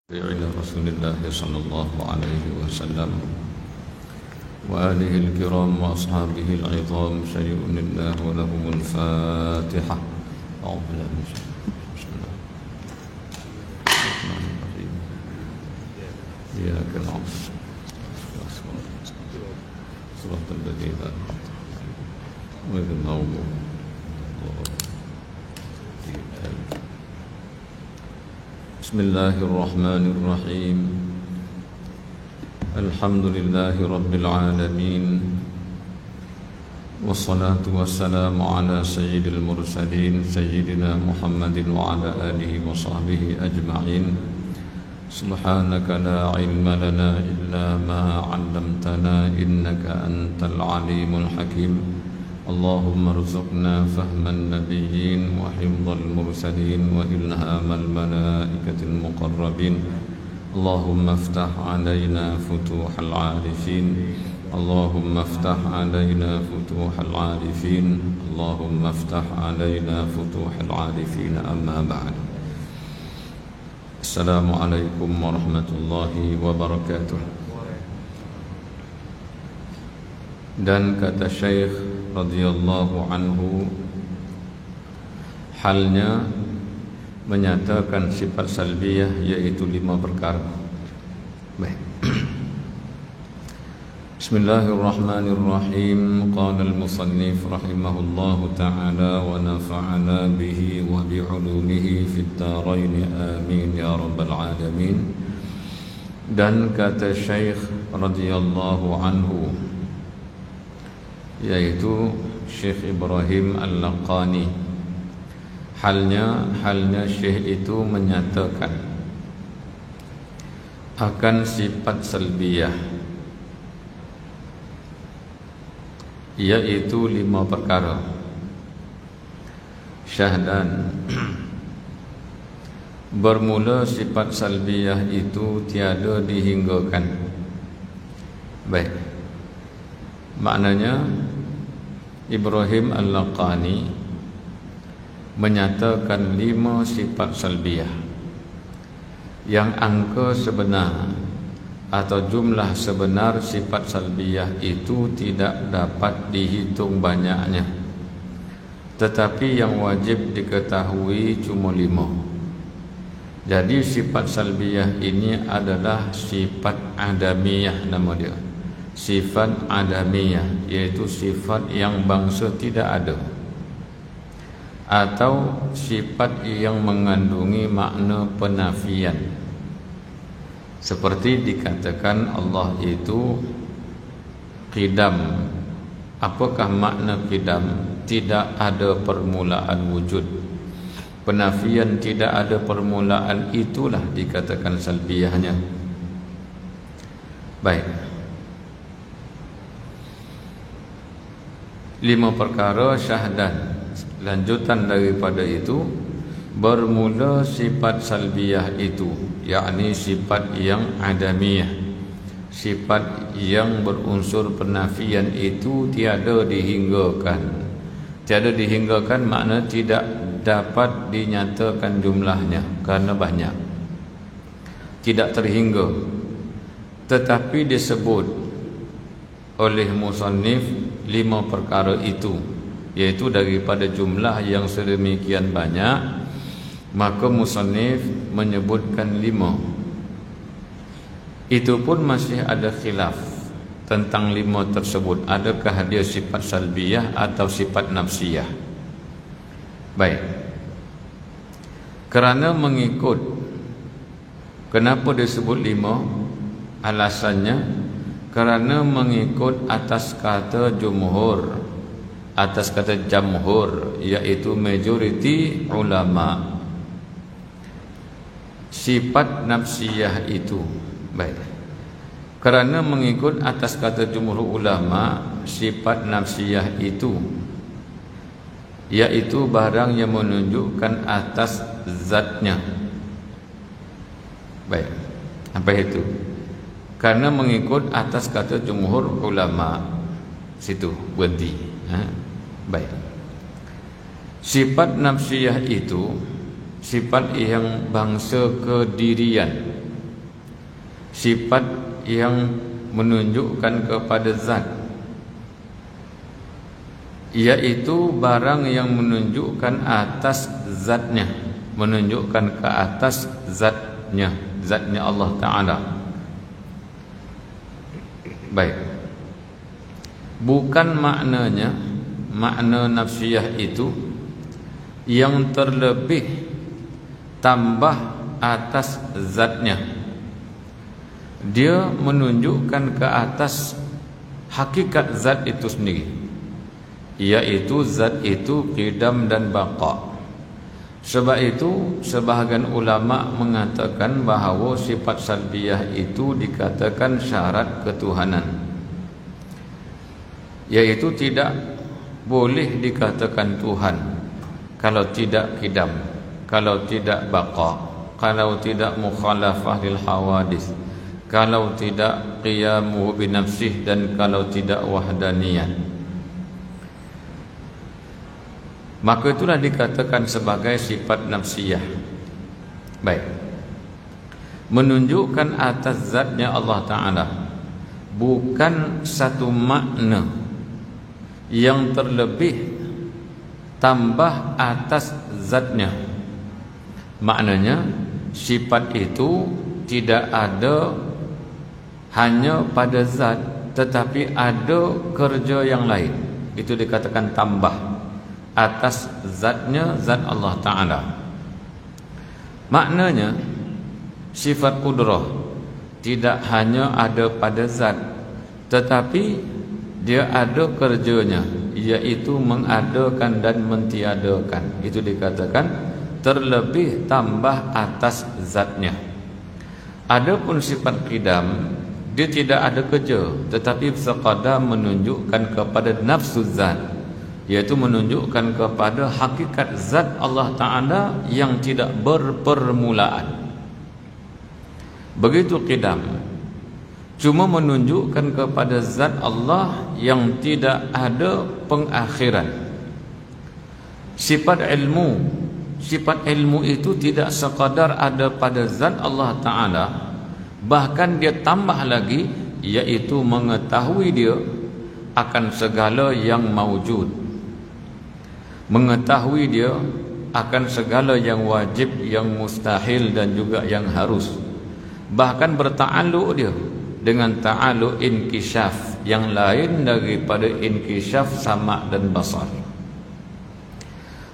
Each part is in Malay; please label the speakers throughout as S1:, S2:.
S1: إلى رسول الله صلى الله عليه وسلم وآله الكرام وأصحابه العظام شيء الله ولهم الفاتحة. أعوذ بالله من الشيطان بسم الله الرحمن الرحيم إياك نعبد صراط الذين أنعمت عليهم غير المغضوب بسم الله الرحمن الرحيم الحمد لله رب العالمين والصلاة والسلام على سيد المرسلين سيدنا محمد وعلى آله وصحبه أجمعين سبحانك لا علم لنا إلا ما علمتنا إنك أنت العليم الحكيم اللهم ارزقنا فهم النبيين وحفظ المرسلين وإلهام الملائكة المقربين اللهم افتح علينا فتوح العارفين اللهم افتح علينا فتوح العارفين اللهم افتح علينا فتوح العارفين أما بعد السلام عليكم ورحمة الله وبركاته. Dan kata Syekh radhiyallahu anhu, halnya menyatakan sifat salbiyah yaitu 5 perkara. Baik. Bismillahirrahmanirrahim. Qala al-musannif rahimahullahu ta'ala wa nafa'ana bihi wa bi'ulumihi fid dharain amin ya rabbal alamin. Dan kata Syekh radhiyallahu anhu, yaitu Syekh Ibrahim Al-Laqani, halnya Syekh itu menyatakan akan sifat salbiyah, yaitu 5 perkara. Syahdan, bermula sifat salbiyah itu tiada dihinggakan. Baik, maknanya Ibrahim Al-Laqani menyatakan 5 sifat salbiyah yang angka sebenar atau jumlah sebenar sifat salbiyah itu tidak dapat dihitung banyaknya, tetapi yang wajib diketahui cuma 5. Jadi sifat salbiyah ini adalah sifat adamiyah, nama dia sifat adamiyah, yaitu sifat yang bangsa tidak ada, atau sifat yang mengandungi makna penafian, seperti dikatakan Allah itu qidam. Apakah makna qidam? Tidak ada permulaan wujud. Penafian tidak ada permulaan, itulah dikatakan salbiyahnya. Baik, 5 perkara syahdan. Lanjutan daripada itu, bermula sifat salbiyah itu, yakni sifat yang adamiyah, sifat yang berunsur penafian itu tiada dihinggakan. Tiada dihinggakan makna tidak dapat dinyatakan jumlahnya kerana banyak, tidak terhingga, tetapi disebut oleh musannif 5 perkara itu, yaitu daripada jumlah yang sedemikian banyak, maka musannif menyebutkan 5. Itu pun masih ada khilaf tentang 5 tersebut, adakah dia sifat salbiyah atau sifat nafsiyah. Baik, kerana mengikut, kenapa disebut 5? Alasannya kerana mengikut atas kata jumhur, atas kata jamhur, iaitu majoriti ulama, sifat nafsiyah itu. Baik, kerana mengikut atas kata jumhur ulama, sifat nafsiyah itu iaitu barang yang menunjukkan atas zatnya. Baik, apa itu? Karena mengikut atas kata jumhur ulama, situ berhenti. Baik, sifat nafsiyah itu sifat yang bangsa kedirian, sifat yang menunjukkan kepada zat, yaitu barang yang menunjukkan atas zatnya, menunjukkan ke atas zatnya Allah Ta'ala. Baik, bukan maknanya makna nafsiyah itu yang terlebih tambah atas zatnya. Dia menunjukkan ke atas hakikat zat itu sendiri, yaitu zat itu qidam dan baqa. Sebab itu sebahagian ulama mengatakan bahawa sifat salbiyah itu dikatakan syarat ketuhanan, yaitu tidak boleh dikatakan Tuhan kalau tidak qidam, kalau tidak baqa, kalau tidak mukhalafah lil hawadis, kalau tidak qiyamu binafsih, dan kalau tidak wahdaniyah. Maka itulah dikatakan sebagai sifat nafsiyah. Baik, menunjukkan atas zatnya Allah Ta'ala, bukan satu makna yang terlebih tambah atas zatnya. Maknanya sifat itu tidak ada hanya pada zat, tetapi ada kerja yang lain. Itu dikatakan tambah atas zatnya, zat Allah Ta'ala. Maknanya sifat kudrah tidak hanya ada pada zat, tetapi dia ada kerjanya, yaitu mengadakan dan mentiadakan. Itu dikatakan terlebih tambah atas zatnya. Adapun sifat qidam, dia tidak ada kerja, tetapi sekadar menunjukkan kepada nafsu zat, yaitu menunjukkan kepada hakikat zat Allah Ta'ala yang tidak berpermulaan. Begitu qidam, cuma menunjukkan kepada zat Allah yang tidak ada pengakhiran. Sifat ilmu itu tidak sekadar ada pada zat Allah Ta'ala, bahkan dia tambah lagi, yaitu mengetahui dia akan segala yang maujud, mengetahui dia akan segala yang wajib, yang mustahil, dan juga yang harus. Bahkan berta'alluq dia dengan ta'alluq inkisyaf yang lain daripada inkisyaf sama' dan basar.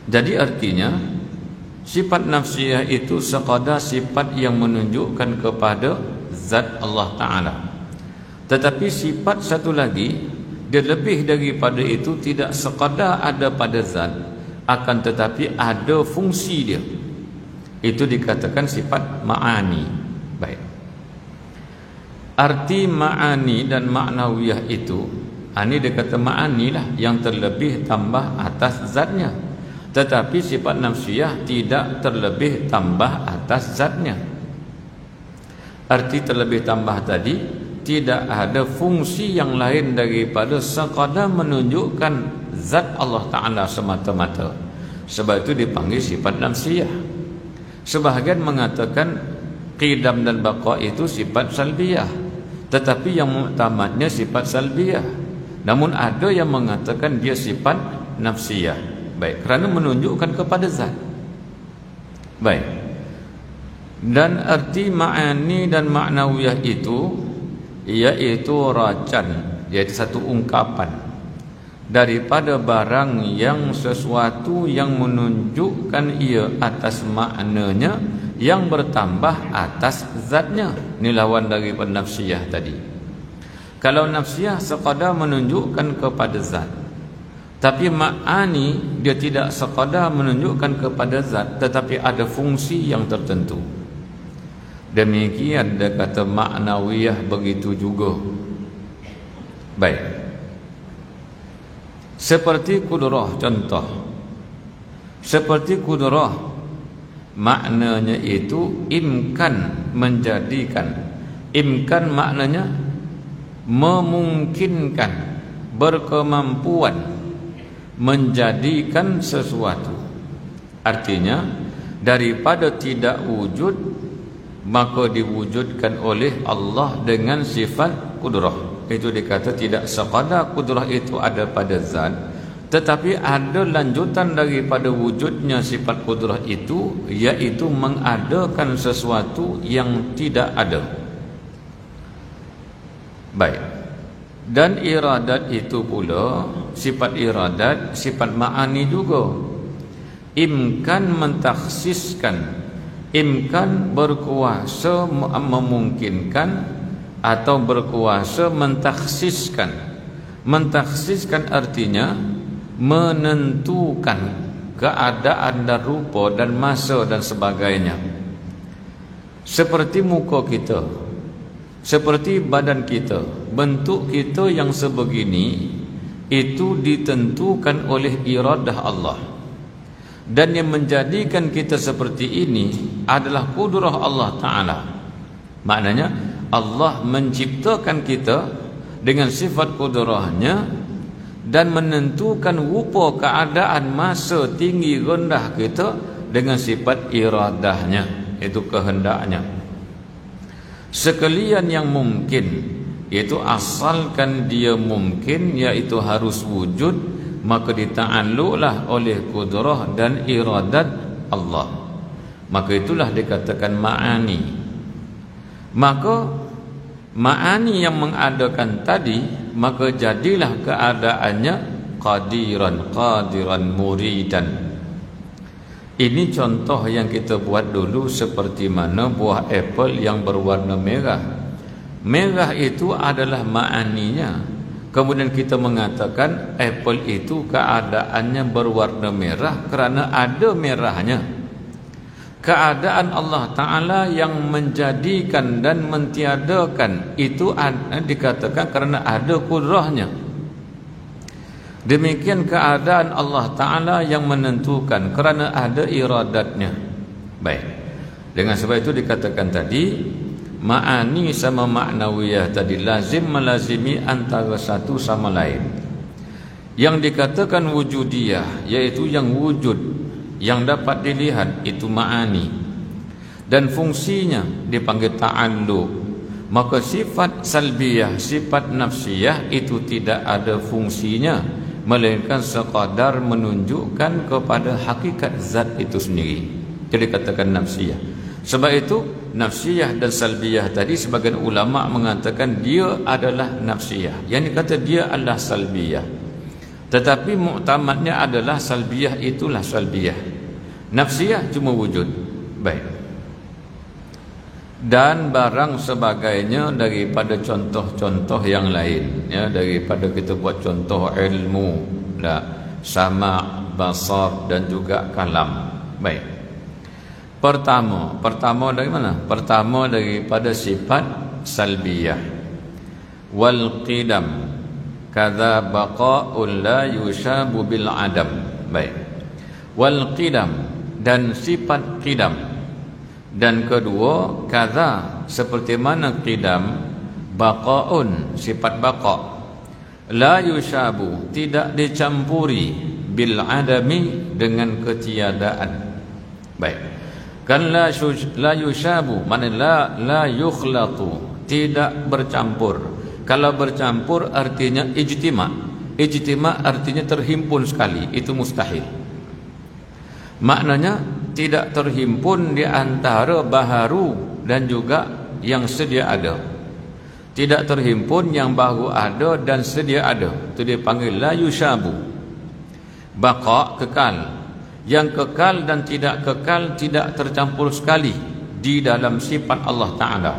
S1: Jadi artinya sifat nafsiyah itu sekadar sifat yang menunjukkan kepada zat Allah Ta'ala. Tetapi sifat satu lagi, dia lebih daripada itu, tidak sekadar ada pada zat, akan tetapi ada fungsi dia. Itu dikatakan sifat ma'ani. Baik, arti ma'ani dan ma'nawiyah itu, ini dia kata ma'ani lah yang terlebih tambah atas zatnya, tetapi sifat nafsiyah tidak terlebih tambah atas zatnya. Arti terlebih tambah tadi, tidak ada fungsi yang lain daripada sekadar menunjukkan zat Allah Ta'ala semata-mata. Sebab itu dipanggil sifat nafsiyah. Sebahagian mengatakan qidam dan baqa itu sifat salbiyah, tetapi yang muktamadnya sifat salbiyah. Namun ada yang mengatakan dia sifat nafsiyah. Baik, kerana menunjukkan kepada zat. Baik, dan arti ma'ani dan ma'nawiyah itu, yaitu rajan, yaitu satu ungkapan daripada barang yang sesuatu yang menunjukkan ia atas maknanya yang bertambah atas zatnya. Ini lawan daripada nafsiyah tadi. Kalau nafsiyah sekadar menunjukkan kepada zat, tapi ma'ani dia tidak sekadar menunjukkan kepada zat, tetapi ada fungsi yang tertentu. Demikian dia kata ma'nawiyah begitu juga. Baik, seperti kudrah, contoh seperti kudrah, maknanya itu imkan, menjadikan. Imkan maknanya memungkinkan, berkemampuan menjadikan sesuatu. Artinya daripada tidak wujud maka diwujudkan oleh Allah dengan sifat kudrah. Itu dikata tidak sekadar kudrah itu ada pada zat, tetapi ada lanjutan daripada wujudnya sifat kudrah itu, iaitu mengadakan sesuatu yang tidak ada. Baik. Dan iradat itu pula, sifat iradat, sifat ma'ani juga. Imkan mentakhsiskan, imkan berkuasa memungkinkan atau berkuasa mentakhsiskan. Mentakhsiskan artinya menentukan keadaan dan rupa dan masa dan sebagainya. Seperti muka kita, seperti badan kita, bentuk kita yang sebegini itu ditentukan oleh iradah Allah. Dan yang menjadikan kita seperti ini adalah kudrah Allah Ta'ala. Maknanya Allah menciptakan kita dengan sifat kudrahnya dan menentukan rupa keadaan masa tinggi rendah kita dengan sifat iradahnya, itu kehendaknya. Sekalian yang mungkin, iaitu asalkan dia mungkin, iaitu harus wujud, maka dita'alluqlah oleh kudrah dan iradat Allah. Maka itulah dikatakan ma'ani. Maka ma'ani yang mengadakan tadi, maka jadilah keadaannya qadiran muridan. Ini contoh yang kita buat dulu, seperti mana buah apple yang berwarna merah. Merah itu adalah ma'aninya. Kemudian kita mengatakan apple itu keadaannya berwarna merah kerana ada merahnya. Keadaan Allah Ta'ala yang menjadikan dan mentiadakan itu dikatakan kerana ada kudrahnya. Demikian keadaan Allah Ta'ala yang menentukan kerana ada iradatnya. Baik. Dengan sebab itu dikatakan tadi, ma'ani sama ma'nawiyah tadi lazim melazimi antara satu sama lain. Yang dikatakan wujudiyah, iaitu yang wujud, yang dapat dilihat, itu ma'ani. Dan fungsinya dipanggil ta'alluq. Maka sifat salbiyah, sifat nafsiyah itu tidak ada fungsinya, melainkan sekadar menunjukkan kepada hakikat zat itu sendiri. Jadi katakan nafsiyah. Sebab itu nafsiyah dan salbiyah tadi sebagian ulama mengatakan dia adalah nafsiyah, yang dikata dia adalah salbiyah. Tetapi muktamadnya adalah salbiyah itulah salbiyah. Nafsiyah cuma wujud. Baik. Dan barang sebagainya daripada contoh-contoh yang lain, ya, daripada kita buat contoh ilmu, sama, basar dan juga kalam. Baik. Pertama dari mana? Pertama daripada sifat salbiyah. Wal qidam kadza baqa'un la yushabu bil adam. Baik. Wal qidam, dan sifat qidam. Dan kedua, kadza seperti mana qidam, baqa'un sifat baqa', la yushabu tidak dicampuri, bil adami dengan ketiadaan. Baik. Kan la yushabu, maknanya la yukhlatu, tidak bercampur. Kalau bercampur artinya ijtima'. Ijtima' artinya terhimpun sekali, itu mustahil. Maknanya tidak terhimpun di antara baharu dan juga yang sedia ada. Tidak terhimpun yang baru ada dan sedia ada. Itu dipanggil la yushabu. Baqa, kekal. Yang kekal dan tidak kekal tidak tercampur sekali di dalam sifat Allah Ta'ala.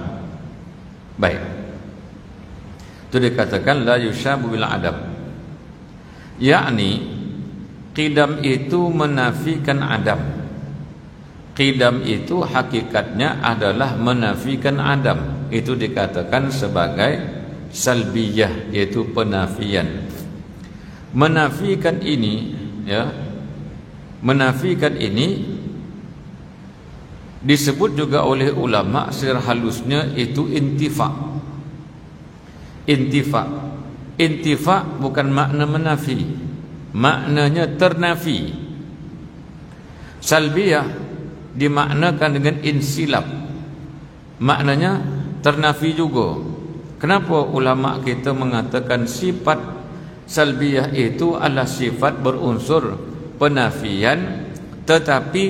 S1: Baik. Itu dikatakan la yushabu bil adam. Yakni qidam itu menafikan adam. Qidam itu hakikatnya adalah menafikan adam. Itu dikatakan sebagai salbiyah, yaitu penafian. Menafikan ini, ya, menafikan ini disebut juga oleh ulama secara halusnya itu intifa. Intifa bukan makna menafi, maknanya ternafi. Salbiyah dimaknakan dengan insilab. maknanya ternafi juga. Kenapa ulama kita mengatakan sifat salbiyah itu adalah sifat berunsur penafian, tetapi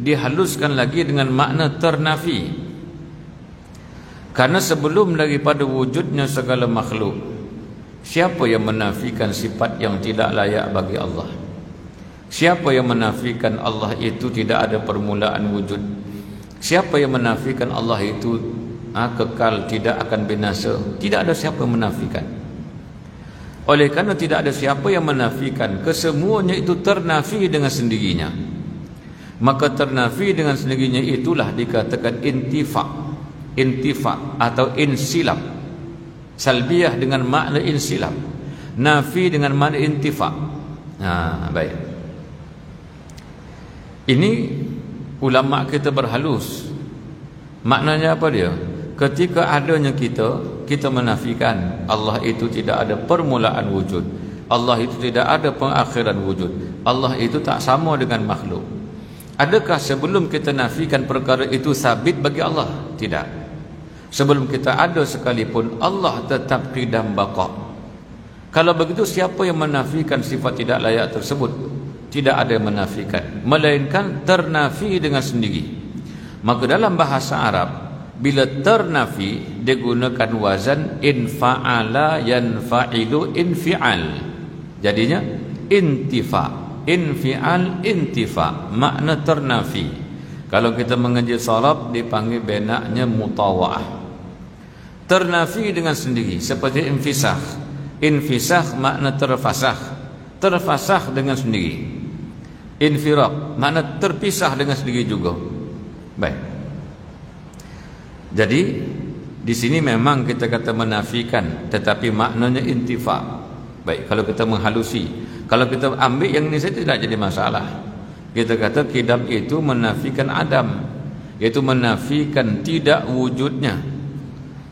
S1: dihaluskan lagi dengan makna ternafi? Karena sebelum daripada wujudnya segala makhluk, siapa yang menafikan sifat yang tidak layak bagi Allah? Siapa yang menafikan Allah itu tidak ada permulaan wujud? Siapa yang menafikan Allah itu kekal, tidak akan binasa? Tidak ada siapa yang menafikan. Oleh kerana tidak ada siapa yang menafikan, kesemuanya itu ternafi dengan sendirinya. Maka ternafi dengan sendirinya itulah dikatakan intifa atau insilab. Salbiyah dengan makna insilab, nafi dengan makna intifa. Baik. Ini ulama kita berhalus. Maknanya apa dia? Ketika adanya kita menafikan Allah itu tidak ada permulaan wujud, Allah itu tidak ada pengakhiran wujud, Allah itu tak sama dengan makhluk. Adakah sebelum kita nafikan perkara itu sabit bagi Allah? Tidak. Sebelum kita ada sekalipun, Allah tetap qidam baqa. Kalau begitu, siapa yang menafikan sifat tidak layak tersebut? Tidak ada yang menafikan, melainkan ternafi dengan sendiri. Maka dalam bahasa Arab, bila ternafi digunakan wazan infa'ala yanfa'ilu infi'al. Jadinya intifa, infi'al, intifa, makna ternafi. Kalau kita mengaji sarab dipanggil benaknya mutawa'ah. Ternafi dengan sendiri, seperti infisah. Infisah makna terfasah, terfasah dengan sendiri. Infiraq makna terpisah dengan sendiri juga. Baik. Jadi di sini memang kita kata menafikan, tetapi maknanya intifa. Baik, kalau kita menghalusi, kalau kita ambil yang ini saja tidak jadi masalah. Kita kata qidam itu menafikan adam, yaitu menafikan tidak wujudnya.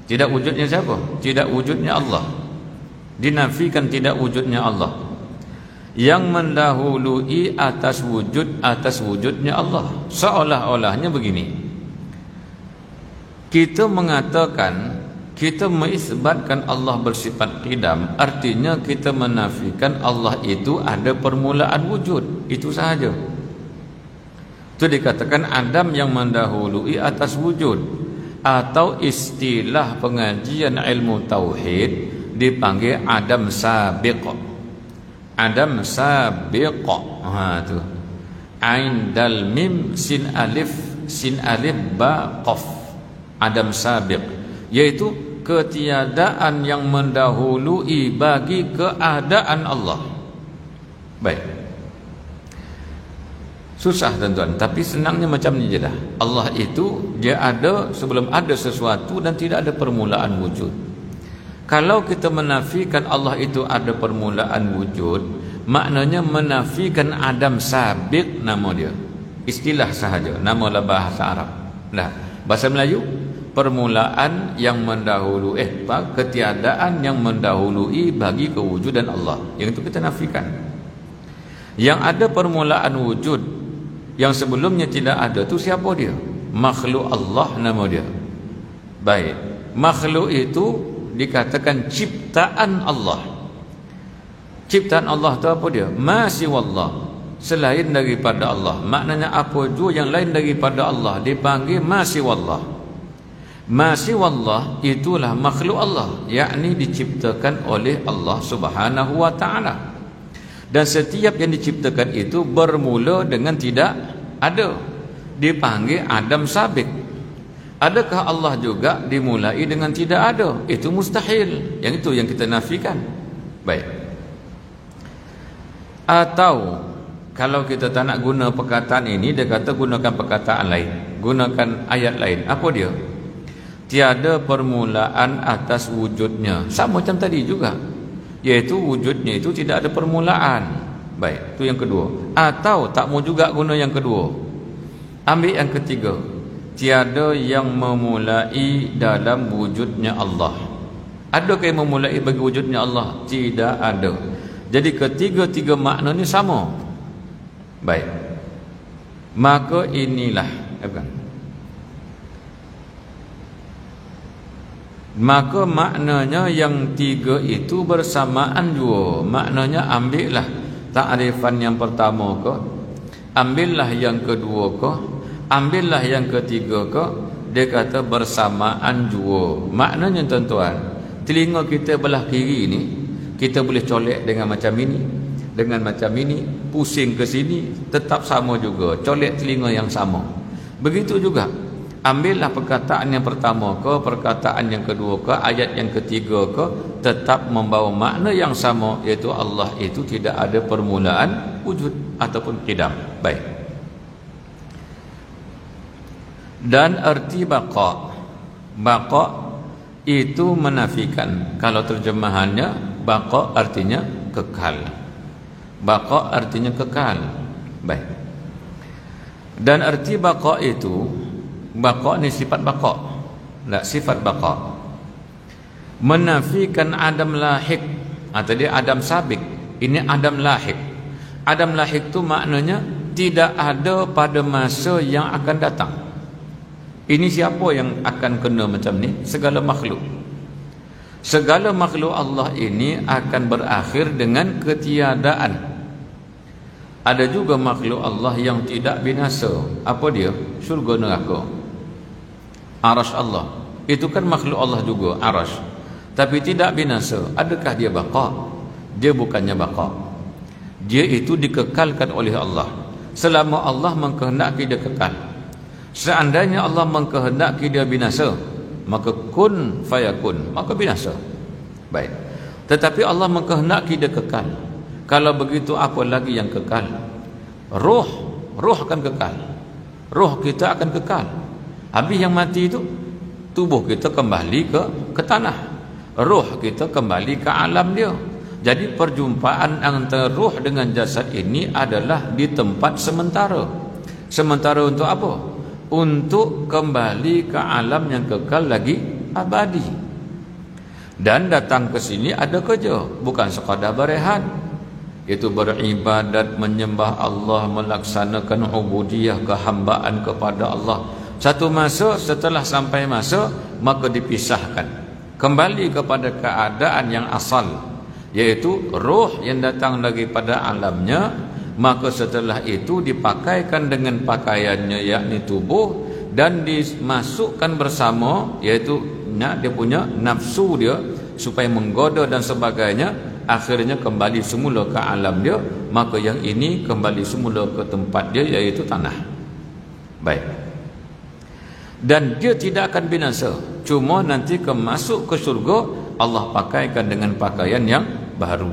S1: Tidak wujudnya siapa? Tidak wujudnya Allah. Dinafikan tidak wujudnya Allah, yang mendahului atas wujudnya Allah. Seolah-olahnya begini, kita mengatakan, kita mengisbatkan Allah bersifat qidam, artinya kita menafikan Allah itu ada permulaan wujud. Itu sahaja. Itu dikatakan adam yang mendahului atas wujud. Atau istilah pengajian ilmu tauhid dipanggil adam sabiq. Adam sabiq. Tu. Ain dal mim sin alif ba qaf. Adam sabiq, yaitu ketiadaan yang mendahului bagi keadaan Allah. Baik. Susah tuan-tuan, tapi senangnya macam ni je dah. Allah itu dia ada sebelum ada sesuatu dan tidak ada permulaan wujud. Kalau kita menafikan Allah itu ada permulaan wujud, maknanya menafikan adam sabiq nama dia. Istilah sahaja, namalah bahasa Arab. Nah, bahasa Melayu, permulaan yang mendahului ketiadaan yang mendahului bagi kewujudan Allah. Yang itu kita nafikan. Yang ada permulaan wujud yang sebelumnya tidak ada tu siapa dia? Makhluk Allah nama dia. Baik. Makhluk itu dikatakan ciptaan Allah. Ciptaan Allah tu apa dia? Masih wallah, selain daripada Allah. Maknanya apa jua yang lain daripada Allah dipanggil masih wallah. Masih wallah itulah makhluk Allah, yakni diciptakan oleh Allah Subhanahu wa taala. Dan setiap yang diciptakan itu bermula dengan tidak ada, dipanggil adam sabiq. Adakah Allah juga dimulai dengan tidak ada? Itu mustahil. Yang itu yang kita nafikan. Baik. Atau kalau kita tak nak guna perkataan ini, dia kata gunakan perkataan lain, gunakan ayat lain. Apa dia? Tiada permulaan atas wujudnya. Sama macam tadi juga, yaitu wujudnya itu tidak ada permulaan. Baik, itu yang kedua. Atau tak mau juga guna yang kedua, ambil yang ketiga. Tiada yang memulai dalam wujudnya Allah. Adakah yang memulai bagi wujudnya Allah? Tidak ada. Jadi ketiga-tiga makna ni sama. Baik. Maka inilah Maka maknanya yang tiga itu bersamaan juga. Maknanya ambillah ta'rifan yang pertama ke, ambillah yang kedua ke, ambillah yang ketiga ke. Dia kata bersamaan juga. Maknanya tuan-tuan, telinga kita belah kiri ni kita boleh colek dengan macam ini, dengan macam ini, pusing ke sini, tetap sama juga, colek telinga yang sama. Begitu juga, ambillah perkataan yang pertama ke, perkataan yang kedua ke, ayat yang ketiga ke, tetap membawa makna yang sama, iaitu Allah itu tidak ada permulaan wujud ataupun qidam. Baik. Dan arti baqa, baqa itu menafikan. Kalau terjemahannya, baqa artinya kekal, baqa artinya kekal. Baik. Dan arti baqa itu, baqa ni sifat baqa, tak sifat baqa, menafikan adam lahik. Tadi adam sabik, ini adam lahik. Adam lahik tu maknanya tidak ada pada masa yang akan datang. Ini siapa yang akan kena macam ni? Segala makhluk. Segala makhluk Allah ini akan berakhir dengan ketiadaan. Ada juga makhluk Allah yang tidak binasa. Apa dia? Syurga neraka. Arash Allah, itu kan makhluk Allah juga, arash, tapi tidak binasa. Adakah dia baqa? Dia bukannya baqa. Dia itu dikekalkan oleh Allah. Selama Allah mengkehendaki dia kekal. Seandainya Allah mengkehendaki dia binasa, maka kun fayakun, maka binasa. Baik. Tetapi Allah mengkehendaki dia kekal. Kalau begitu apa lagi yang kekal? Roh akan kekal. Roh kita akan kekal. Habis yang mati itu, tubuh kita kembali ke tanah. Roh kita kembali ke alam dia. Jadi perjumpaan antara roh dengan jasad ini adalah di tempat sementara. Sementara untuk apa? Untuk kembali ke alam yang kekal lagi abadi. Dan datang ke sini ada kerja, bukan sekadar berehat, iaitu beribadat, menyembah Allah, melaksanakan ubudiyah, kehambaan kepada Allah. Satu masa setelah sampai masa, maka dipisahkan kembali kepada keadaan yang asal, yaitu roh yang datang daripada alamnya. Maka setelah itu dipakaikan dengan pakaiannya, yakni tubuh, dan dimasukkan bersama, iaitu dia punya nafsu dia, supaya menggoda dan sebagainya. Akhirnya kembali semula ke alam dia. Maka yang ini kembali semula ke tempat dia, iaitu tanah. Baik. Dan dia tidak akan binasa, cuma nanti masuk ke syurga, Allah pakaikan dengan pakaian yang baru,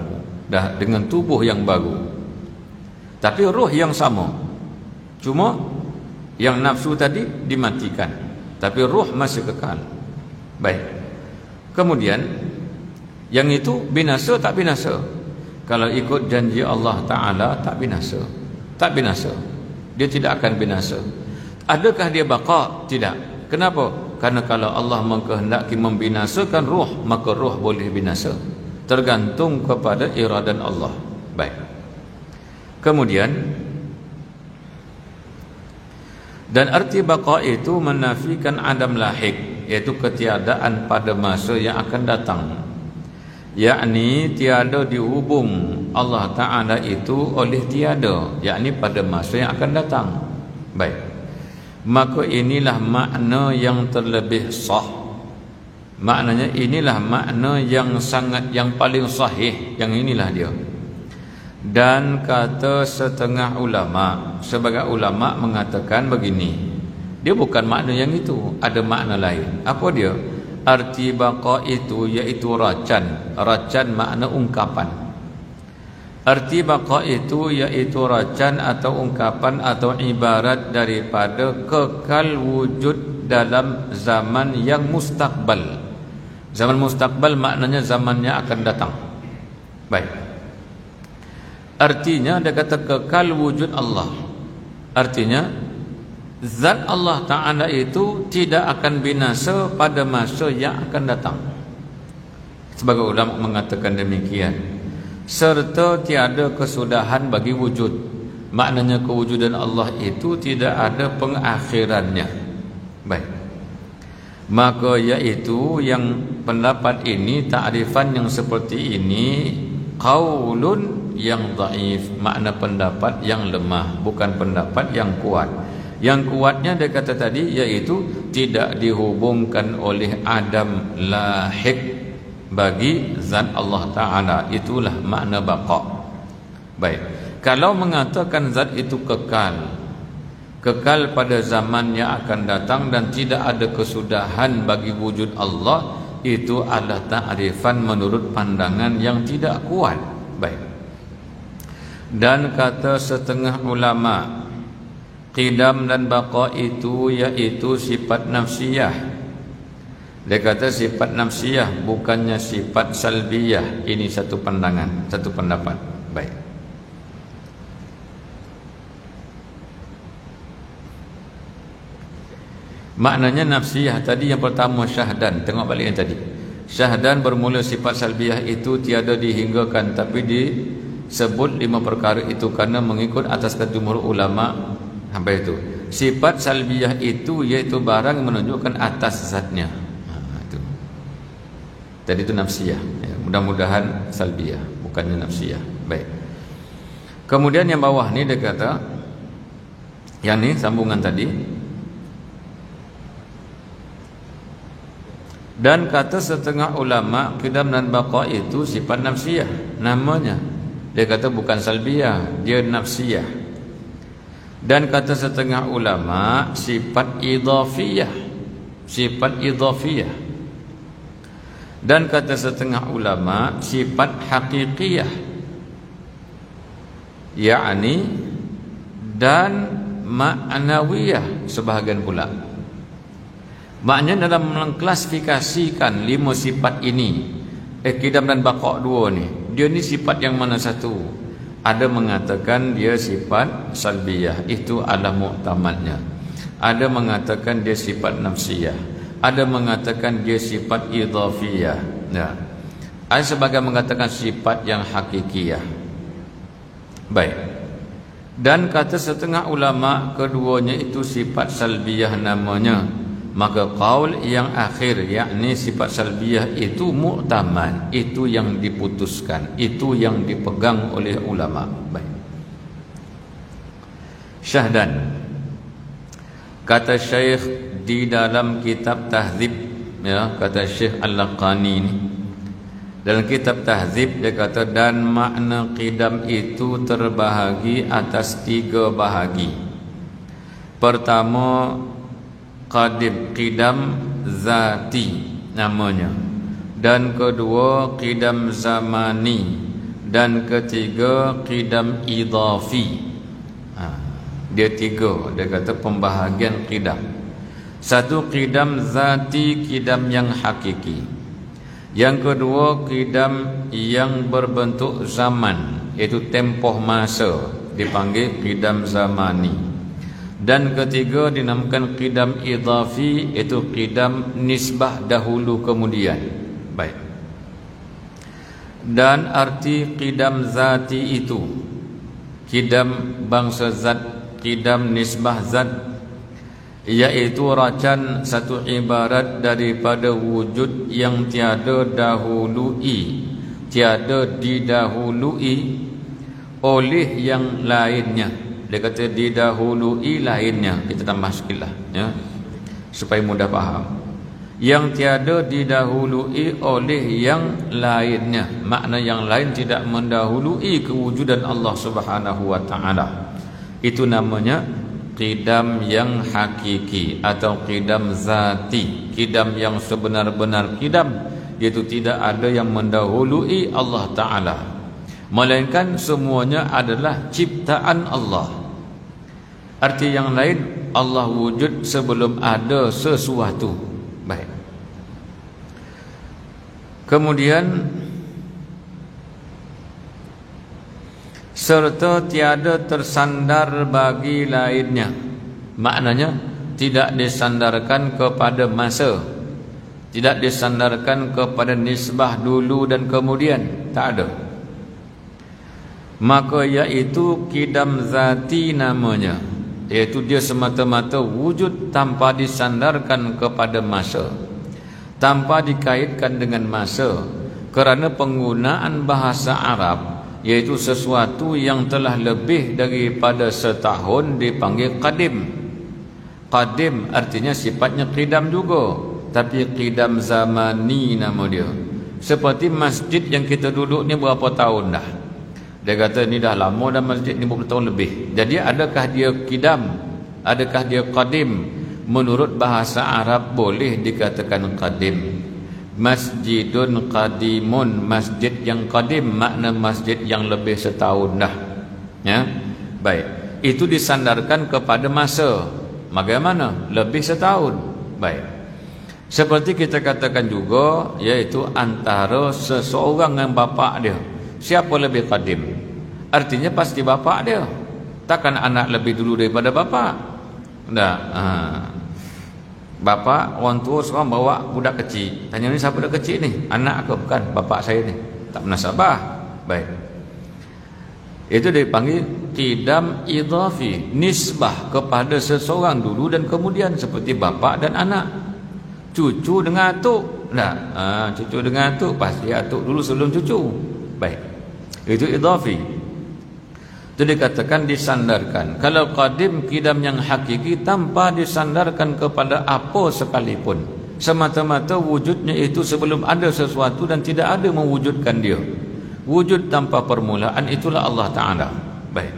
S1: dengan tubuh yang baru, tapi roh yang sama. Cuma yang nafsu tadi dimatikan, tapi roh masih kekal. Baik. Kemudian yang itu binasa tak binasa? Kalau ikut janji Allah Ta'ala, tak binasa. Tak binasa. Dia tidak akan binasa. Adakah dia baqa? Tidak. Kenapa? Karena kalau Allah mengkehendaki membinasakan roh, maka roh boleh binasa. Tergantung kepada iradan Allah. Baik. Kemudian, dan arti baqa itu menafikan adam lahik, iaitu ketiadaan pada masa yang akan datang, yakni tiada dihubung Allah Ta'ala itu oleh tiada, yakni pada masa yang akan datang. Baik. Maka inilah makna yang terlebih sah. Maknanya inilah makna yang paling sahih. Yang inilah dia. Dan kata setengah ulama, sebagai ulama mengatakan begini, dia bukan makna yang itu, ada makna lain. Apa dia? Arti baqa itu iaitu racan. Racan makna ungkapan. Arti baqa itu iaitu racan atau ungkapan atau ibarat daripada kekal wujud dalam zaman yang mustaqbal. Zaman mustaqbal maknanya zamannya akan datang. Baik. Artinya dia kata kekal wujud Allah. Artinya zat Allah Ta'ala itu tidak akan binasa pada masa yang akan datang. Sebagai ulama mengatakan demikian. Serta tiada kesudahan bagi wujud. Maknanya kewujudan Allah itu tidak ada pengakhirannya. Baik. Maka iaitu yang pendapat ini, ta'rifan yang seperti ini, qaulun yang dhaif, makna pendapat yang lemah, bukan pendapat yang kuat. Yang kuatnya dia kata tadi iaitu tidak dihubungkan oleh adam lahik bagi zat Allah Ta'ala. Itulah makna baqa. Baik, kalau mengatakan zat itu kekal pada zaman yang akan datang dan tidak ada kesudahan bagi wujud Allah, itu adalah ta'rifan menurut pandangan yang tidak kuat. Baik. Dan kata setengah ulama, qidam dan baqa itu iaitu sifat nafsiyah. Dia kata sifat nafsiyah, bukannya sifat salbiyah. Ini satu pandangan, satu pendapat. Baik. Maknanya nafsiyah tadi yang pertama syahdan. Tengok balik yang tadi. Syahdan bermula sifat salbiyah itu tiada dihinggakan, tapi disebut 5 perkara itu karena mengikut atas jumhur ulama. Sampai itu. Sifat salbiyah itu iaitu barang yang menunjukkan atas zatnya. Itu. Tadi itu nafsiyah. Ya, mudah-mudahan salbiyah, bukannya nafsiyah. Baik. Kemudian yang bawah ni dia kata, yang ni sambungan tadi. Dan kata setengah ulama, qidam dan baqa itu sifat nafsiyah namanya. Dia kata bukan salbiyah, dia nafsiyah. Dan kata setengah ulama, sifat idhafiyah, sifat idhafiyah. Dan kata setengah ulama, sifat haqiqiyah, yakni dan ma'nawiyah sebahagian pula. Maknanya dalam mengklasifikasikan 5 sifat ini, qidam dan baqa 2 ni, dia ni sifat yang mana satu? Ada mengatakan dia sifat salbiyah, itu adalah mu'tamadnya. Ada mengatakan dia sifat nafsiyah. Ada mengatakan dia sifat idhafiyah. Ya. Ada sebagian mengatakan sifat yang hakikiyah. Baik. Dan kata setengah ulama, keduanya itu sifat salbiyah namanya. Maka qaul yang akhir, yakni sifat salbiyah itu mu'tamad, itu yang diputuskan, itu yang dipegang oleh ulama. Baik. Syahdan, kata Syekh di dalam kitab Tahzib, ya, kata Syekh Al-Laqani ni, dalam kitab Tahzib dia kata, dan makna qidam itu terbahagi atas 3 bahagi. Pertama, qadim, qidam zati namanya. Dan kedua, qidam zamani. Dan ketiga, qidam idhafi. Dia 3. Dia kata pembahagian qidam. Satu, qidam zati, qidam yang hakiki. Yang kedua, qidam yang berbentuk zaman, iaitu tempoh masa, dipanggil qidam zamani. Dan ketiga dinamakan qidam idhafi, iaitu qidam nisbah dahulu kemudian. Baik. Dan arti qidam zati itu, qidam bangsa zat, qidam nisbah zat, iaitu racan satu ibarat daripada wujud yang tiada dahului, tiada didahului oleh yang lainnya. Dia kata didahului lainnya. Kita tambah sikit lah, ya, supaya mudah faham. Yang tiada didahului oleh yang lainnya, makna yang lain tidak mendahului kewujudan Allah Subhanahu wa ta'ala. Itu namanya qidam yang hakiki atau qidam zati, qidam yang sebenar-benar qidam, iaitu tidak ada yang mendahului Allah Ta'ala, melainkan semuanya adalah ciptaan Allah. Arti yang lain, Allah wujud sebelum ada sesuatu. Baik. Kemudian, serta tiada tersandar bagi lainnya. Maknanya tidak disandarkan kepada masa, tidak disandarkan kepada nisbah dulu dan kemudian, tak ada. Maka iaitu qidam zati namanya. iaitu dia semata-mata wujud tanpa disandarkan kepada masa, tanpa dikaitkan dengan masa, kerana penggunaan bahasa Arab iaitu sesuatu yang telah lebih daripada setahun dipanggil qadim. Qadim artinya sifatnya qidam juga, tapi qidam zamani nama dia. Seperti masjid yang kita duduk ni berapa tahun dah? Dia kata ni dah lama dah masjid ni, 50 tahun lebih. Jadi adakah dia qidam? Adakah dia qadim? Menurut bahasa Arab boleh dikatakan qadim. Masjidun qadimun, masjid yang qadim, makna masjid yang lebih setahun dah. Ya. Baik. Itu disandarkan kepada masa. Bagaimana? Lebih setahun. Baik. Seperti kita katakan juga, iaitu antara seseorang dengan bapa dia. Siapa lebih qadim? Artinya pasti bapa dia. Takkan anak lebih dulu daripada bapa. Dah. Bapa, orang tua seorang bawa budak kecil. Tanya, ni siapa budak kecil ni? Anak ke? Bukan, bapa saya ni. Tak munasabah. Baik. Itu dipanggil qidam idhafi, nisbah kepada seseorang dulu dan kemudian, seperti bapa dan anak. Cucu dengan atuk. Nah, cucu dengan atuk pasti atuk dulu sebelum cucu. Baik. Itu idhafi. Itu dikatakan disandarkan. Kalau qadim, qidam yang hakiki tanpa disandarkan kepada apa sekalipun, semata-mata wujudnya itu sebelum ada sesuatu dan tidak ada mewujudkan dia. Wujud tanpa permulaan, itulah Allah Ta'ala. Baik.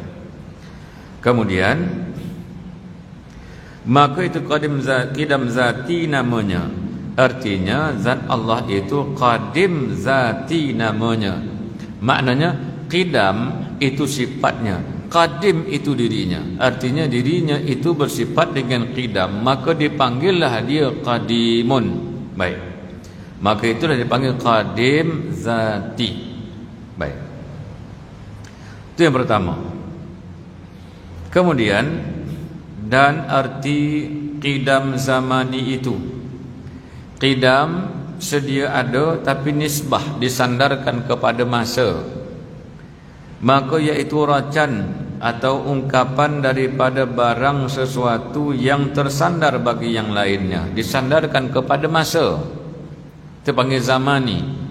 S1: Kemudian, maka itu qidam zati namanya. Artinya zat Allah itu qadim zati namanya. Maknanya qidam itu sifatnya, qadim itu dirinya. Artinya dirinya itu bersifat dengan qidam, maka dipanggillah dia qadimun. Baik. Maka itulah dipanggil qadim zati. Baik. Itu yang pertama. Kemudian, dan arti qidam zamani itu. Qidam sedia ada tapi nisbah disandarkan kepada masa. Maka iaitu racan atau ungkapan daripada barang sesuatu yang tersandar bagi yang lainnya, disandarkan kepada masa. Itu panggil zamani.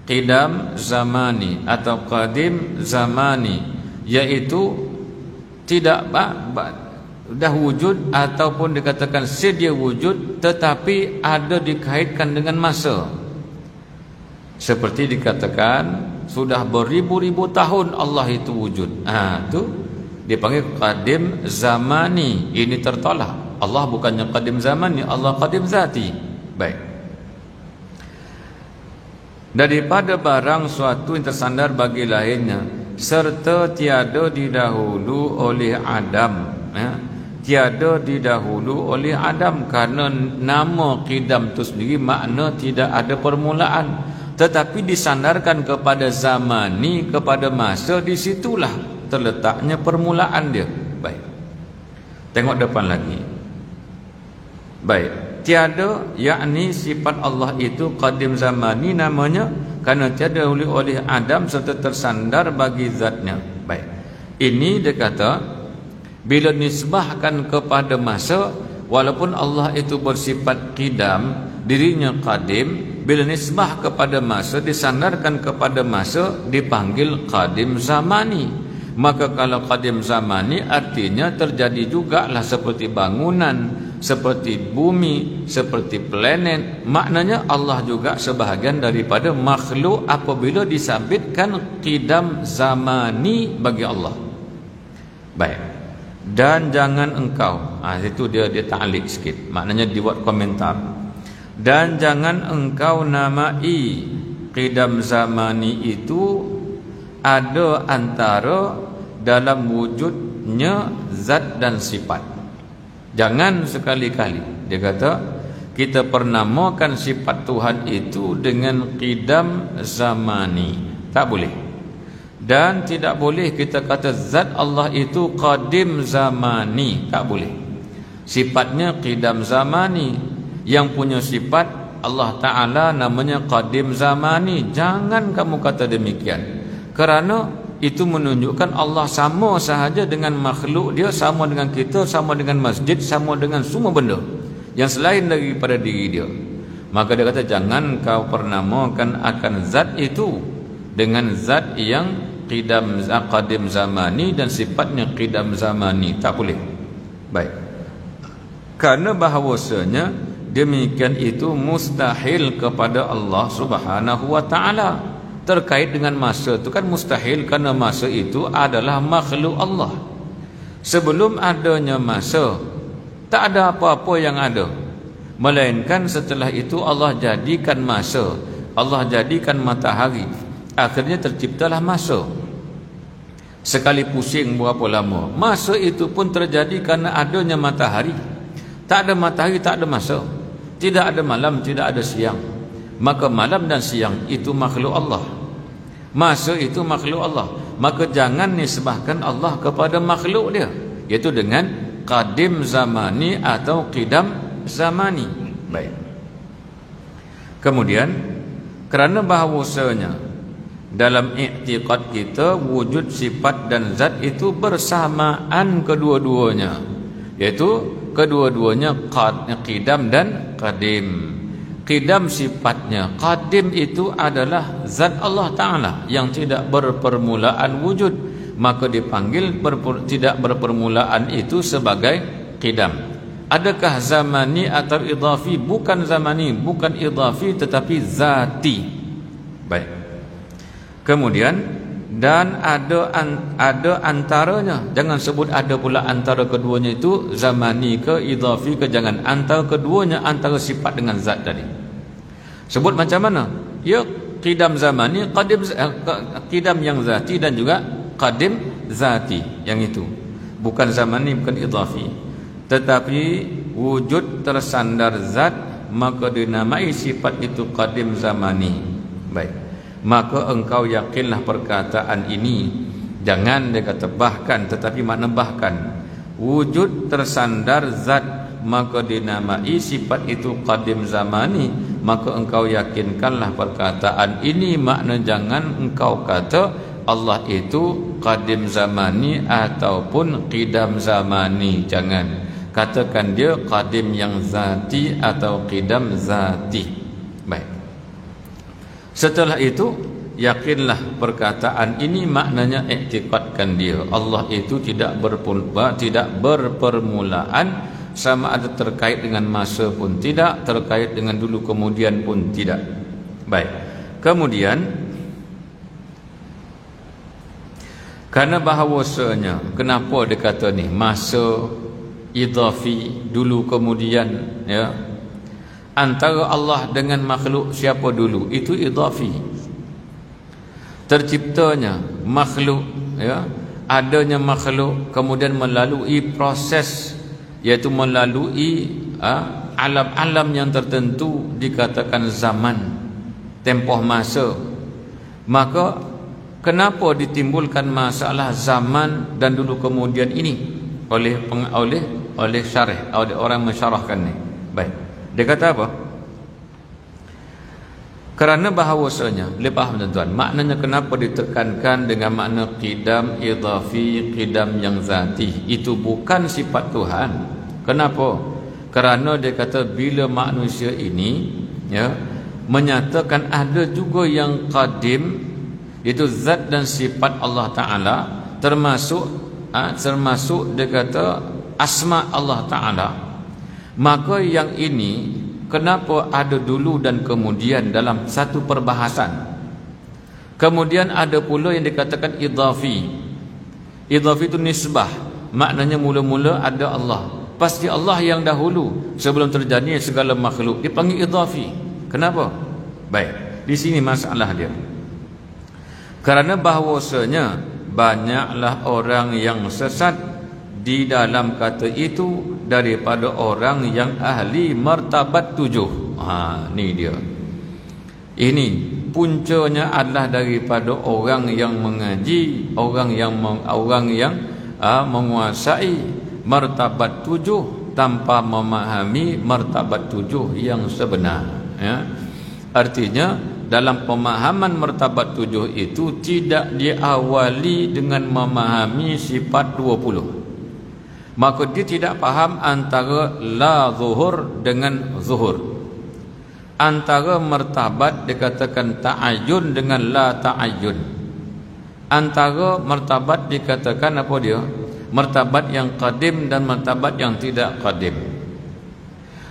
S1: Qidam zamani atau qadim zamani, iaitu tidak dah wujud ataupun dikatakan sedia wujud tetapi ada dikaitkan dengan masa. Seperti dikatakan sudah beribu-ribu tahun Allah itu wujud. Itu dipanggil qadim zamani. Ini tertolak. Allah bukannya qadim zamani, Allah qadim zati. Baik. Daripada barang suatu yang tersandar bagi lainnya, serta tiada didahulu oleh Adam. Tiada didahulu oleh Adam, kerana nama qidam itu sendiri makna tidak ada permulaan, tetapi disandarkan kepada zamani, kepada masa. Disitulah terletaknya permulaan dia. Baik. Tengok depan lagi. Baik. Tiada, yakni sifat Allah itu qadim zamani namanya, kerana tiada oleh Adam serta tersandar bagi zatnya. Baik. Ini dia kata, bila nisbahkan kepada masa, walaupun Allah itu bersifat qidam, dirinya qadim, bila nisbah kepada masa, disandarkan kepada masa, dipanggil qadim zamani. Maka kalau qadim zamani artinya terjadi jugalah seperti bangunan, seperti bumi, seperti planet. Maknanya Allah juga sebahagian daripada makhluk apabila disabitkan qidam zamani bagi Allah. Baik. Dan jangan engkau, itu dia ta'liq sikit, maknanya dibuat komentar. Dan jangan engkau namai qidam zamani itu ada antara dalam wujudnya zat dan sifat. Jangan sekali-kali dia kata kita pernamakan sifat Tuhan itu dengan qidam zamani. Tak boleh. Dan tidak boleh kita kata zat Allah itu qadim zamani. Tak boleh. Sifatnya qidam zamani. Yang punya sifat Allah Ta'ala namanya qadim zamani. Jangan kamu kata demikian. Kerana itu menunjukkan Allah sama sahaja dengan makhluk dia, sama dengan kita, sama dengan masjid, sama dengan semua benda yang selain daripada diri dia. Maka dia kata jangan kau pernamakan akan zat itu dengan zat yang qadim zamani dan sifatnya qidam zamani, tak boleh. Baik. Karena bahawasanya demikian itu mustahil kepada Allah Subhanahu wa taala. Terkait dengan masa itu kan mustahil, karena masa itu adalah makhluk Allah. Sebelum adanya masa tak ada apa-apa yang ada, melainkan setelah itu Allah jadikan masa, Allah jadikan matahari, akhirnya terciptalah masa. Sekali pusing berapa lama, masa itu pun terjadi karena adanya matahari. Tak ada matahari, tak ada masa. Tidak ada malam, tidak ada siang. Maka malam dan siang itu makhluk Allah, masa itu makhluk Allah. Maka jangan nisbahkan Allah kepada makhluk dia, iaitu dengan qadim zamani atau qidam zamani. Baik. Kemudian kerana bahawasanya dalam i'tiqad kita wujud sifat dan zat itu bersamaan kedua-duanya, iaitu kedua-duanya qidam dan qadim. Qidam sifatnya, qadim itu adalah zat Allah Ta'ala yang tidak berpermulaan wujud, maka dipanggil tidak berpermulaan itu sebagai qidam. Adakah zamani atau idhafi? Bukan zamani, bukan idhafi, tetapi zati. Baik. Kemudian dan ada antaranya. Jangan sebut ada pula antara keduanya itu zamani ke idhafi ke, jangan. Antara keduanya, antara sifat dengan zat tadi. Sebut macam mana? Ya, qidam zamani, qidam yang zati dan juga qadim zati, yang itu. Bukan zamani, bukan idhafi. Tetapi wujud tersandar zat, maka dinamai sifat itu qadim zamani. Baik. Maka engkau yakinlah perkataan ini. Jangan dia kata bahkan, tetapi makna bahkan. Wujud tersandar zat, maka dinamai sifat itu qadim zamani. Maka engkau yakinkanlah perkataan ini. Makna jangan engkau kata Allah itu qadim zamani ataupun qidam zamani. Jangan. Katakan dia qadim yang zati atau qidam zati. Baik. Setelah itu yakinlah perkataan ini, maknanya i'tiqadkan dia. Allah itu tidak berpermulaan, sama ada terkait dengan masa pun tidak, terkait dengan dulu kemudian pun tidak. Baik. Kemudian karena bahawasanya kenapa dia kata ni masa idhafi dulu kemudian, ya, antara Allah dengan makhluk siapa dulu, itu idhafi. Terciptanya makhluk, ya, adanya makhluk, kemudian melalui proses, iaitu melalui alam-alam yang tertentu, dikatakan zaman, tempoh masa. Maka kenapa ditimbulkan masalah zaman dan dulu kemudian ini oleh syarih, oleh orang mensyarahkan ni. Baik. Dia kata apa? Kerana bahawasanya, lepas tuan-tuan, maknanya kenapa ditekankan dengan makna qidam idhafi, qidam yang zati, itu bukan sifat Tuhan. Kenapa? Kerana dia kata bila manusia ini, ya, menyatakan ada juga yang qadim, itu zat dan sifat Allah Ta'ala, termasuk dia kata asma Allah Ta'ala. Maka yang ini kenapa ada dulu dan kemudian dalam satu perbahasan. Kemudian ada pula yang dikatakan idhafi. Idhafi itu nisbah, maknanya mula-mula ada Allah, pasti Allah yang dahulu sebelum terjadi segala makhluk, dipanggil idhafi. Kenapa? Baik, di sini masalah dia. Kerana bahawasanya banyaklah orang yang sesat di dalam kata itu daripada orang yang ahli martabat 7. Ni dia. Ini puncanya adalah daripada orang yang mengaji, orang yang menguasai martabat 7 tanpa memahami martabat 7 yang sebenar, ya. Artinya dalam pemahaman martabat 7 itu tidak diawali dengan memahami sifat 20. Maka dia tidak faham antara la zuhur dengan zuhur. Antara martabat dikatakan ta'ayyun dengan la ta'ayyun. Antara martabat dikatakan apa dia? Martabat yang qadim dan martabat yang tidak qadim.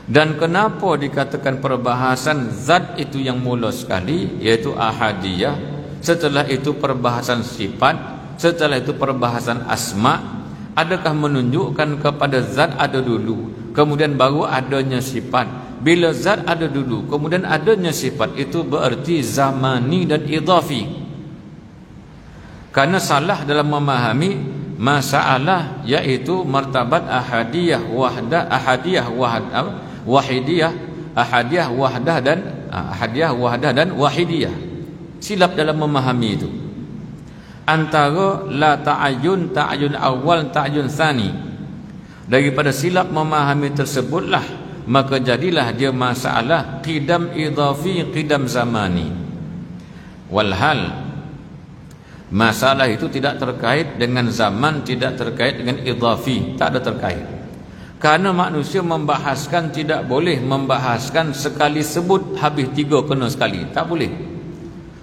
S1: Dan kenapa dikatakan perbahasan zat itu yang mula sekali, iaitu ahadiyah, setelah itu perbahasan sifat, setelah itu perbahasan asma? Adakah menunjukkan kepada zat ada dulu, kemudian baru adanya sifat? Bila zat ada dulu, kemudian adanya sifat, itu berarti zamani dan idhafi. Karena salah dalam memahami masalah, iaitu martabat ahadiyah wahdah, ahadiyah wahdah, wahidiyah, ahadiyah wahdah dan ahadiyah wahdah dan wahidiyah. Silap dalam memahami itu. Antara la ta'ayyun, ta'ayyun awal, ta'ayyun tsani. Daripada silap memahami tersebutlah maka jadilah dia masalah qidam idhafi, qidam zamani. Walhal masalah itu tidak terkait dengan zaman, tidak terkait dengan idhafi, tak ada terkait. Karena manusia membahaskan tidak boleh membahaskan sekali sebut habis 3 kena sekali, tak boleh.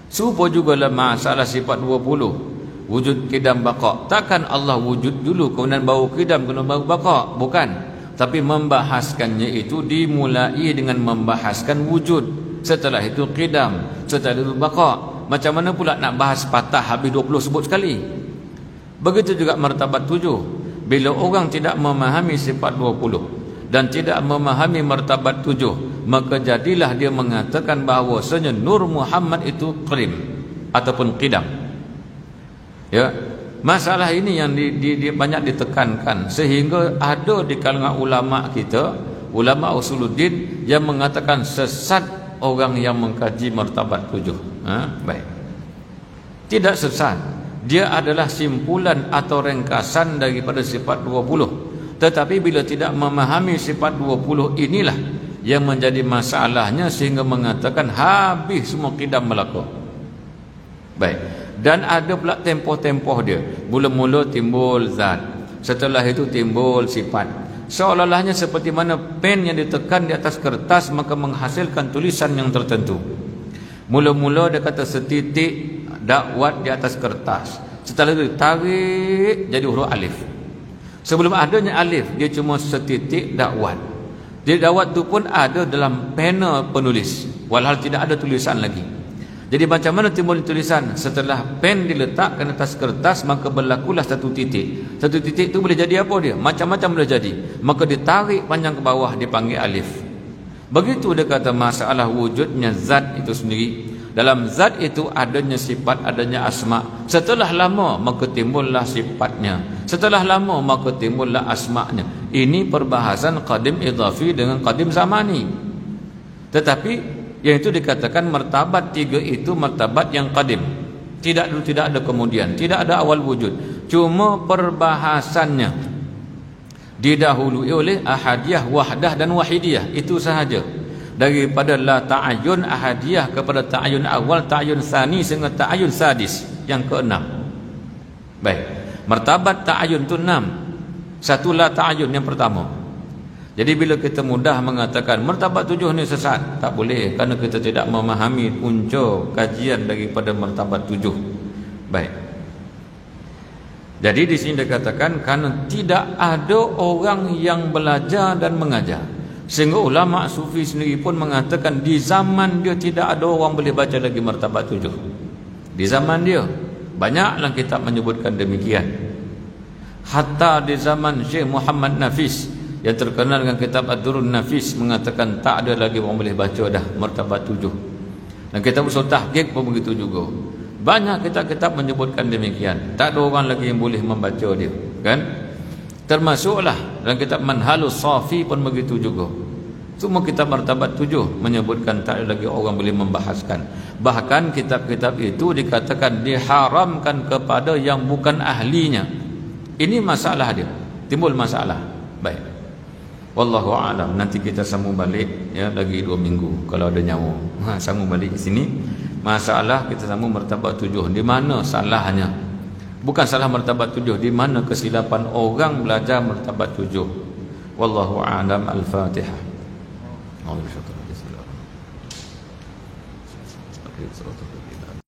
S1: Serupa juga dalam masalah sifat 20, wujud qidam baqa. Takkan Allah wujud dulu kemudian baru qidam kena baru baqa, bukan. Tapi membahaskannya itu dimulai dengan membahaskan wujud, setelah itu qidam, setelah itu baqa. Macam mana pula nak bahas patah habis 20 sebut sekali? Begitu juga martabat 7. Bila orang tidak memahami sifat 20 dan tidak memahami martabat 7, maka jadilah dia mengatakan bahawasanya Nur Muhammad itu qadim ataupun qidam. Ya, masalah ini yang banyak ditekankan, sehingga ada di kalangan ulama kita, ulama usuluddin, yang mengatakan sesat orang yang mengkaji martabat 7. Baik. Tidak sesat. Dia adalah simpulan atau ringkasan daripada sifat 20. Tetapi bila tidak memahami sifat 20 inilah yang menjadi masalahnya, sehingga mengatakan habis semua qidam berlaku. Baik. Dan ada pula tempoh-tempoh dia. Mula-mula timbul zat, setelah itu timbul sifat. Seolah-olahnya seperti mana pen yang ditekan di atas kertas maka menghasilkan tulisan yang tertentu. Mula-mula dia kata setitik dakwat di atas kertas, setelah itu tarik jadi huruf alif. Sebelum adanya alif, dia cuma setitik dakwat. Jadi dakwat itu pun ada dalam pena penulis, walhal tidak ada tulisan lagi. Jadi macam mana timbul tulisan? Setelah pen diletakkan atas kertas, maka berlakulah satu titik. Satu titik itu boleh jadi apa dia? Macam-macam boleh jadi. Maka ditarik panjang ke bawah, dipanggil alif. Begitu dia kata masalah wujudnya zat itu sendiri. Dalam zat itu adanya sifat, adanya asma. Setelah lama maka timbullah sifatnya. Setelah lama maka timbullah asma'nya. Ini perbahasan qadim idhafi dengan qadim zamani. Tetapi yang itu dikatakan martabat 3 itu martabat yang qadim. Tidak ada kemudian, tidak ada awal wujud. Cuma perbahasannya didahului oleh ahadiyah, wahdah dan wahidiyah. Itu sahaja. Daripada la ta'ayyun ahadiyah kepada ta'ayyun awal, ta'ayyun tsani sehingga ta'ayyun sadis yang ke-6. Baik. Martabat ta'ayyun itu 6. Satu la ta'ayyun yang pertama. Jadi bila kita mudah mengatakan martabat 7 ni sesat, tak boleh, kerana kita tidak memahami punca kajian daripada martabat 7. Baik. Jadi di sini dikatakan kerana tidak ada orang yang belajar dan mengajar, sehingga ulama sufi sendiri pun mengatakan di zaman dia tidak ada orang boleh baca lagi martabat 7. Di zaman dia banyaklah kitab menyebutkan demikian. Hatta di zaman Syekh Muhammad Nafis yang terkenal dengan kitab Ad-Durrun Nafis mengatakan tak ada lagi orang boleh baca dah martabat 7. Dan kitab Usul Tahqiq pun begitu juga. Banyak kitab-kitab menyebutkan demikian. Tak ada orang lagi yang boleh membaca dia, kan? Termasuklah dalam kitab Manhalus Safi pun begitu juga. Semua kitab martabat 7 menyebutkan tak ada lagi orang boleh membahaskan. Bahkan kitab-kitab itu dikatakan diharamkan kepada yang bukan ahlinya. Ini masalah dia. Timbul masalah. Baik. Wallahu a'lam. Nanti kita sambung balik ya, lagi 2 minggu kalau ada nyawa. Sambung balik di sini. Masalah kita sama martabat 7. Di mana salahnya? Bukan salah martabat 7, di mana kesilapan orang belajar martabat 7. Wallahu a'lam. Al-Fatihah. Bismillahirrahmanirrahim.